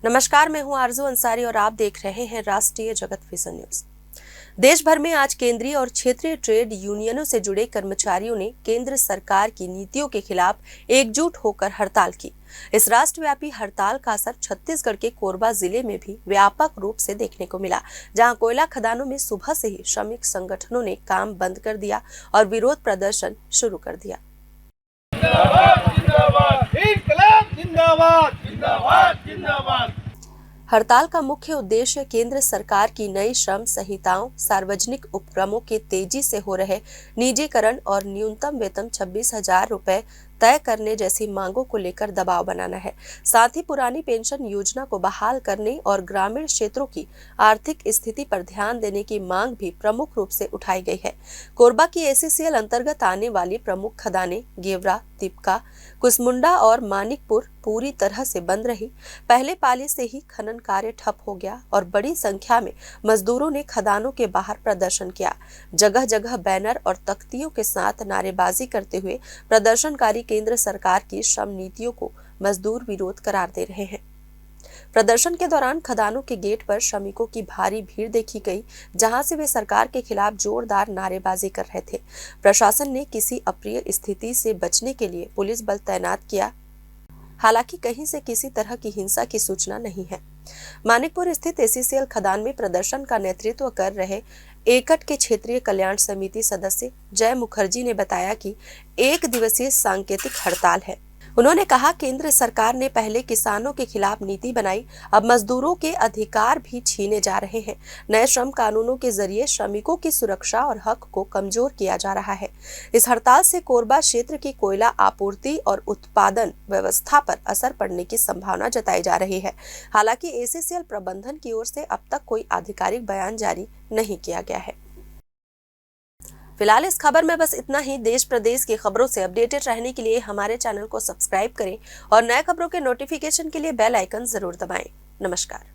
नमस्कार, मैं हूं आरजू अंसारी और आप देख रहे हैं राष्ट्रीय जगत विजन न्यूज। देश भर में आज केंद्रीय और क्षेत्रीय ट्रेड यूनियनों से जुड़े कर्मचारियों ने केंद्र सरकार की नीतियों के खिलाफ एकजुट होकर हड़ताल की। इस राष्ट्रव्यापी हड़ताल का असर छत्तीसगढ़ के कोरबा जिले में भी व्यापक रूप से देखने को मिला, जहां कोयला खदानों में सुबह से ही श्रमिक संगठनों ने काम बंद कर दिया और विरोध प्रदर्शन शुरू कर दिया। हड़ताल का मुख्य उद्देश्य केंद्र सरकार की नई श्रम संहिताओं, सार्वजनिक उपक्रमों के तेजी से हो रहे निजीकरण और न्यूनतम वेतन 26,000 रुपए तय करने जैसी मांगों को लेकर दबाव बनाना है। साथ ही पुरानी पेंशन योजना को बहाल करने और ग्रामीण क्षेत्रों की आर्थिक स्थिति पर ध्यान देने की मांग भी प्रमुख रूप से उठाई गई है। कोरबा की एसीसीएल अंतर्गत आने वाली प्रमुख खदानें गेवरा, तिपका, कुसमुंडा और मानिकपुर पूरी तरह से बंद रही। पहले पाली से ही खनन कार्य ठप हो गया और बड़ी संख्या में मजदूरों ने खदानों के बाहर प्रदर्शन किया। जगह जगह बैनर और तख्तियों के साथ नारेबाजी करते हुए प्रदर्शनकारी केंद्र सरकार की श्रम नीतियों को मजदूर विरोध करार दे रहे हैं। प्रदर्शन के दौरान खदानों के गेट पर श्रमिकों की भारी भीड़ देखी गई, जहां से वे सरकार के खिलाफ जोरदार नारेबाजी कर रहे थे। प्रशासन ने किसी अप्रिय स्थिति से बचने के लिए पुलिस बल तैनात किया। हालांकि कहीं से किसी तरह की हिंसा की सूचना नहीं है। मानिकपुर स्थित एसीसीएल खदान में प्रदर्शन का नेतृत्व कर रहे एकट के क्षेत्रीय कल्याण समिति सदस्य जय मुखर्जी ने बताया कि 1 दिवसीय सांकेतिक हड़ताल है। उन्होंने कहा, केंद्र सरकार ने पहले किसानों के खिलाफ नीति बनाई, अब मजदूरों के अधिकार भी छीने जा रहे हैं। नए श्रम कानूनों के जरिए श्रमिकों की सुरक्षा और हक को कमजोर किया जा रहा है। इस हड़ताल से कोरबा क्षेत्र की कोयला आपूर्ति और उत्पादन व्यवस्था पर असर पड़ने की संभावना जताई जा रही है। हालांकि एसीसीएल प्रबंधन की ओर से अब तक कोई आधिकारिक बयान जारी नहीं किया गया है। फिलहाल इस खबर में बस इतना ही। देश प्रदेश की खबरों से अपडेटेड रहने के लिए हमारे चैनल को सब्सक्राइब करें और नए खबरों के नोटिफिकेशन के लिए बेल आइकन जरूर दबाएं। नमस्कार।